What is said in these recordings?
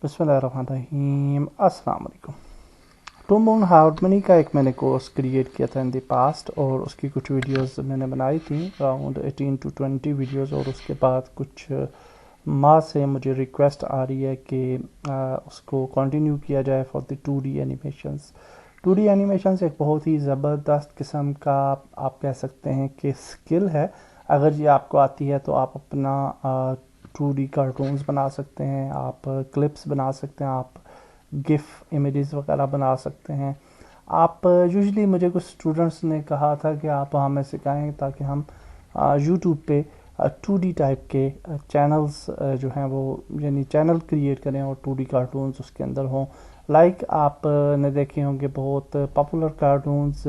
बिस्मिल्लाहिर्रहमानिर्रहीम। अस्सलाम वालेकुम। टूम बूम हारमनी का एक मैंने कोर्स क्रिएट किया था इन द पास्ट, और उसकी कुछ वीडियोस मैंने बनाई थी, अराउंड 18 to 20 वीडियोस। और उसके बाद कुछ माह से मुझे रिक्वेस्ट आ रही है कि उसको कंटिन्यू किया जाए for the 2D animations. 2D animations एक बहुत ही ज़बरदस्त किस्म का आप कह सकते हैं कि स्किल है। अगर ये आपको आती है तो आप अपना 2D कार्टून्स बना सकते हैं, आप क्लिप्स बना सकते हैं, आप गिफ इमेजेस वगैरह बना सकते हैं। आप यूजुअली मुझे कुछ स्टूडेंट्स ने कहा था कि आप हमें सिखाएं ताकि हम यूट्यूब पे 2D टाइप के चैनल्स जो हैं वो यानी चैनल क्रिएट करें और 2D कार्टून्स उसके अंदर हों। लाइक आप ने देखे होंगे बहुत पॉपुलर कार्टून्स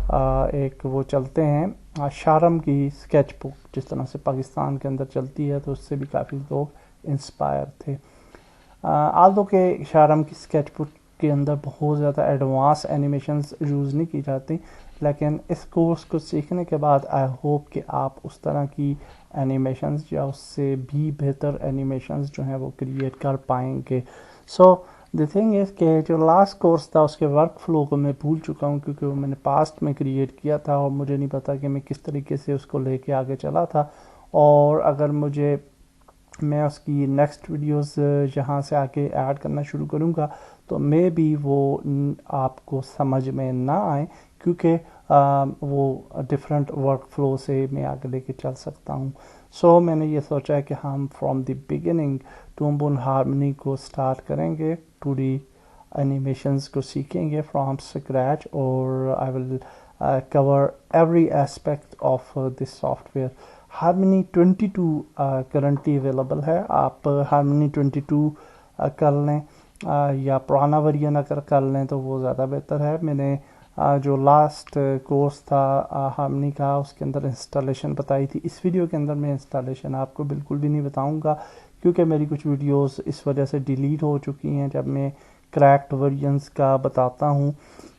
एक वो चलते हैं शारम की स्केच बुक, जिस तरह से पाकिस्तान के अंदर चलती है, तो उससे भी काफ़ी लोग इंस्पायर थे। आल्दो के शारम की स्केच बुक के अंदर बहुत ज़्यादा एडवांस एनिमेशंस यूज़ नहीं की जाती, लेकिन इस कोर्स को सीखने के बाद आई होप कि आप उस तरह की एनिमेशंस या उससे भी बेहतर एनिमेशंस जो हैं वो क्रिएट कर पाएंगे। सो द थिंग इज़ कि जो लास्ट कोर्स था उसके वर्क फ्लो को मैं भूल चुका हूँ, क्योंकि वो मैंने पास्ट में क्रिएट किया था और मुझे नहीं पता कि मैं किस तरीके से उसको लेके आगे चला था। और अगर मैं उसकी नेक्स्ट वीडियोस यहाँ से आके ऐड करना शुरू करूँगा तो मे बी वो आपको समझ में ना आए, क्योंकि वो डिफरेंट वर्क फ्लो से मैं आगे लेके चल सकता हूँ। सो मैंने ये सोचा है कि हम from the beginning Toon Boom Harmony को स्टार्ट करेंगे, 2D एनिमेशंस को सीखेंगे फ्रॉम स्क्रैच, और I will cover every aspect of this software. Harmony 22 currently available है। आप हारमनी 22 कर लें या पुराना वर्जन अगर कर लें तो वो ज़्यादा बेहतर है। मैंने जो लास्ट कोर्स था हारमनी का, उसके अंदर इंस्टॉलेशन बताई थी। इस वीडियो के अंदर मैं इंस्टॉलेशन आपको बिल्कुल भी नहीं बताऊंगा, क्योंकि मेरी कुछ वीडियोस इस वजह से डिलीट हो चुकी हैं। जब मैं क्रैक्ड वर्जन्स का बताता हूँ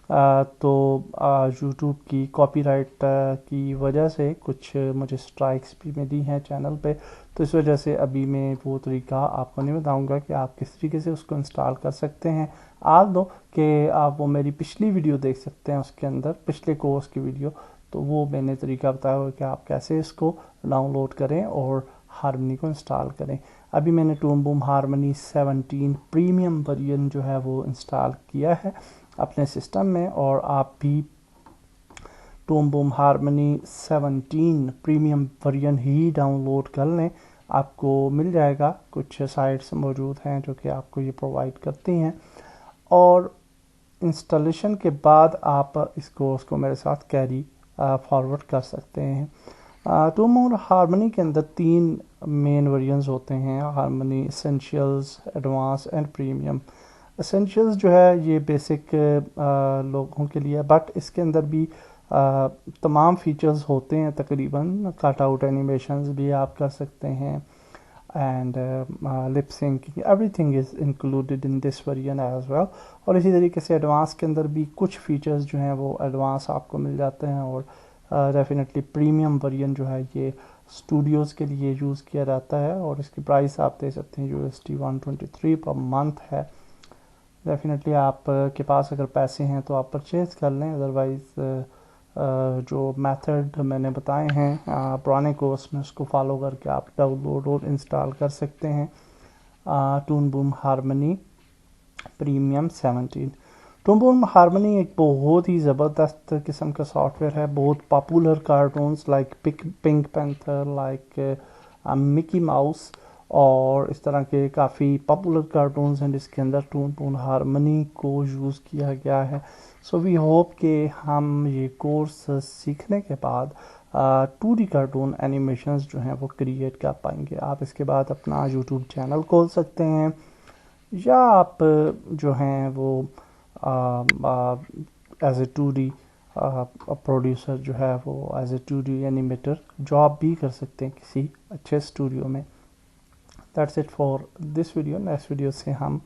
तो यूट्यूब की कॉपीराइट की वजह से कुछ मुझे स्ट्राइक्स भी मिली हैं चैनल पे, तो इस वजह से अभी मैं वो तरीका आपको नहीं बताऊंगा कि आप किस तरीके से उसको इंस्टॉल कर सकते हैं। आल दो कि आप वो मेरी पिछली वीडियो देख सकते हैं, उसके अंदर पिछले कोर्स की वीडियो, तो वो मैंने तरीका बताया हुआ कि आप कैसे इसको डाउनलोड करें और हारमनी को इंस्टॉल करें। अभी मैंने टूम बूम हारमनी 17 प्रीमियम वर्जन जो है वो इंस्टॉल किया है अपने सिस्टम में, और आप भी टूम बूम हारमनी 17 प्रीमियम वर्जन ही डाउनलोड कर लें। आपको मिल जाएगा, कुछ साइट्स मौजूद हैं जो कि आपको ये प्रोवाइड करती हैं, और इंस्टॉलेशन के बाद आप इस कोर्स को मेरे साथ कैरी फॉरवर्ड कर सकते हैं। टूम बूम हारमनी के अंदर 3 मेन वर्जन्स होते हैं, harmony essentials, advance and premium. Essentials जो है ये बेसिक लोगों के लिए, बट इसके अंदर भी तमाम फीचर्स होते हैं तकरीबन। कट आउट एनिमेशंस भी आप कर सकते हैं, and lip syncing, everything is included in this version as well. और इसी तरीके से एडवांस के अंदर भी कुछ फीचर्स जो हैं वो एडवांस आपको मिल जाते हैं, और डेफिनेटली प्रीमियम वर्जन जो है ये स्टूडियोज़ के लिए यूज़ किया जाता है, और इसकी प्राइस आप दे सकते हैं USD 123 पर मंथ है। डेफिनेटली आप के पास अगर पैसे हैं तो आप परचेज़ कर लें, अदरवाइज़ जो मेथड मैंने बताए हैं पुराने कोर्स में उसको फॉलो करके आप डाउनलोड और इंस्टॉल कर सकते हैं Toon Boom Harmony premium 17। Toon Boom Harmony एक बहुत ही ज़बरदस्त किस्म का सॉफ्टवेयर है। बहुत popular cartoons like Pink Panther, like Mickey Mouse और इस तरह के काफ़ी पॉपुलर कार्टून्स हैं जिसके अंदर टूम बूम हारमनी को यूज़ किया गया है। सो वी होप कि हम ये कोर्स सीखने के बाद 2D कार्टून एनिमेशंस जो हैं वो क्रिएट कर पाएंगे। आप इसके बाद अपना यूट्यूब चैनल खोल सकते हैं, या आप जो हैं वो एज ए 2D प्रोड्यूसर जो है वो as a 2D animator job भी कर सकते हैं किसी अच्छे स्टूडियो में। That's it for this video. Next video से हम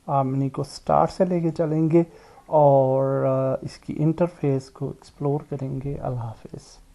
हारमनी को स्टार्ट से लेके चलेंगे और इसकी इंटरफेस को एक्सप्लोर करेंगे। अल्लाह हाफिज़।